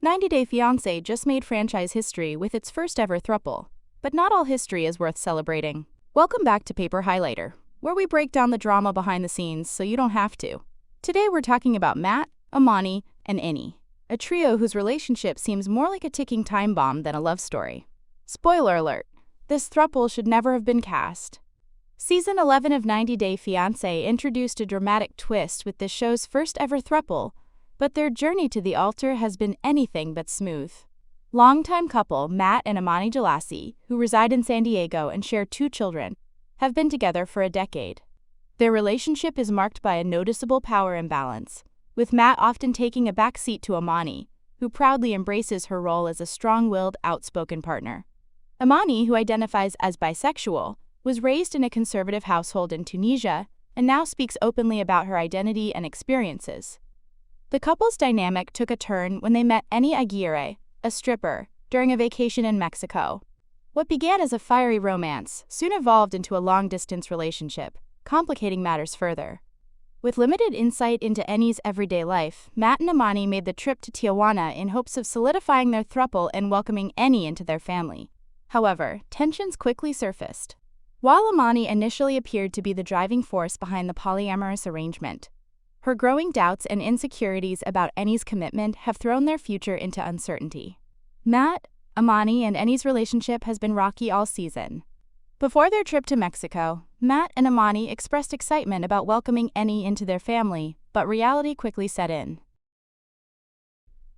90 Day Fiancé just made franchise history with its first ever throuple, but not all history is worth celebrating. Welcome back to Paper Highlighter, where we break down the drama behind the scenes so you don't have to. Today we're talking about Matt, Ammani, and Ammani, a trio whose relationship seems more like a ticking time bomb than a love story. Spoiler alert, this throuple should never have been cast. Season 11 of 90 Day Fiancé introduced a dramatic twist with the show's first ever throuple, but their journey to the altar has been anything but smooth. Longtime couple Matt and Ammani, who reside in San Diego and share 2 children, have been together for a decade. Their relationship is marked by a noticeable power imbalance, with Matt often taking a back seat to Ammani, who proudly embraces her role as a strong-willed, outspoken partner. Ammani, who identifies as bisexual, was raised in a conservative household in Tunisia and now speaks openly about her identity and experiences. The couple's dynamic took a turn when they met Ammani, a stripper, during a vacation in Mexico. What began as a fiery romance soon evolved into a long-distance relationship, complicating matters further. With limited insight into Ammani's everyday life, Matt and Ammani made the trip to Tijuana in hopes of solidifying their throuple and welcoming Ammani into their family. However, tensions quickly surfaced. While Ammani initially appeared to be the driving force behind the polyamorous arrangement, her growing doubts and insecurities about Ammani's commitment have thrown their future into uncertainty. Matt, Ammani, and Ammani's relationship has been rocky all season. Before their trip to Mexico, Matt and Ammani expressed excitement about welcoming Ammani into their family, but reality quickly set in.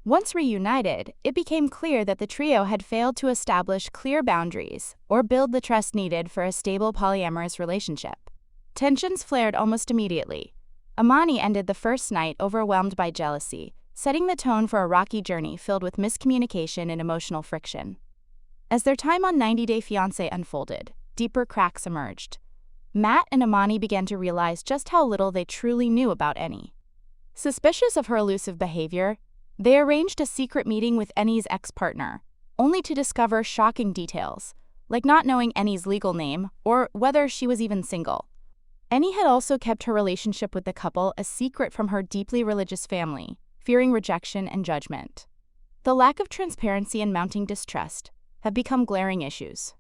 Once reunited, it became clear that the trio had failed to establish clear boundaries or build the trust needed for a stable polyamorous relationship. Tensions flared almost immediately. Ammani ended the first night overwhelmed by jealousy, setting the tone for a rocky journey filled with miscommunication and emotional friction. As their time on 90 Day Fiancé unfolded, deeper cracks emerged. Matt and Ammani began to realize just how little they truly knew about Ammani. Suspicious of her elusive behavior, they arranged a secret meeting with Ammani's ex-partner, only to discover shocking details, like not knowing Ammani's legal name or whether she was even single. Ammani had also kept her relationship with the couple a secret from her deeply religious family, fearing rejection and judgment. The lack of transparency and mounting distrust have become glaring issues.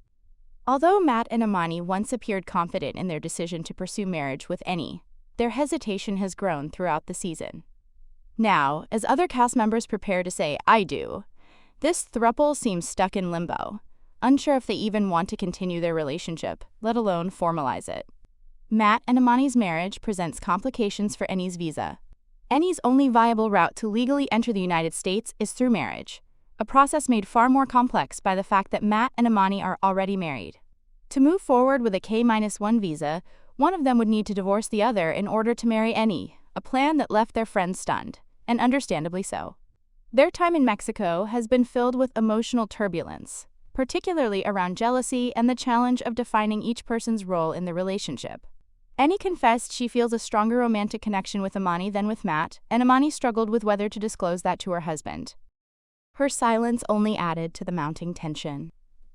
Although Matt and Ammani once appeared confident in their decision to pursue marriage with Ammani, their hesitation has grown throughout the season. Now, as other cast members prepare to say "I do," this throuple seems stuck in limbo, unsure if they even want to continue their relationship, let alone formalize it. Matt and Ammani's marriage presents complications for Ammani's visa. Ammani's only viable route to legally enter the United States is through marriage, a process made far more complex by the fact that Matt and Ammani are already married. To move forward with a K-1 visa, one of them would need to divorce the other in order to marry Ammani, a plan that left their friends stunned, and understandably so. Their time in Mexico has been filled with emotional turbulence, particularly around jealousy and the challenge of defining each person's role in the relationship. Ammani confessed she feels a stronger romantic connection with Ammani than with Matt, and Ammani struggled with whether to disclose that to her husband. Her silence only added to the mounting tension.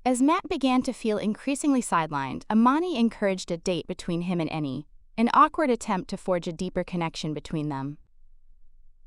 As Matt began to feel increasingly sidelined, Ammani encouraged a date between him and Ammani, an awkward attempt to forge a deeper connection between them.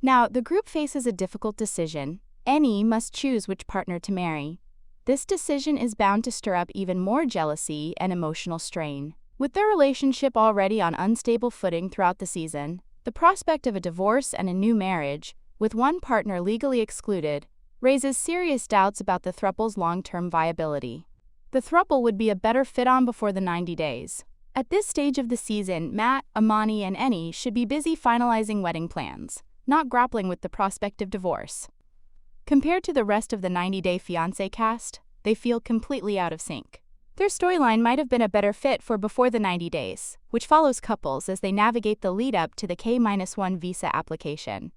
Now, the group faces a difficult decision. Ammani must choose which partner to marry. This decision is bound to stir up even more jealousy and emotional strain. With their relationship already on unstable footing throughout the season, the prospect of a divorce and a new marriage, with one partner legally excluded, raises serious doubts about the throuple's long-term viability. The throuple would be a better fit-on before the 90 days. At this stage of the season, Matt, Ammani, and Ammani should be busy finalizing wedding plans, not grappling with the prospect of divorce. Compared to the rest of the 90 Day Fiancé cast, they feel completely out of sync. Their storyline might have been a better fit for Before the 90 Days, which follows couples as they navigate the lead-up to the K-1 visa application.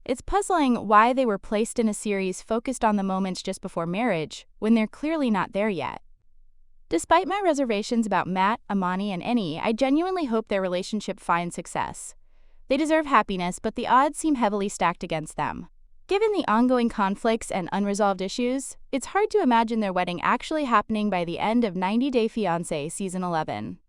It's puzzling why they were placed in a series focused on the moments just before marriage, when they're clearly not there yet. Despite my reservations about Matt, Ammani, and Ammani, I genuinely hope their relationship finds success. They deserve happiness, but the odds seem heavily stacked against them. Given the ongoing conflicts and unresolved issues, it's hard to imagine their wedding actually happening by the end of 90 Day Fiancé Season 11.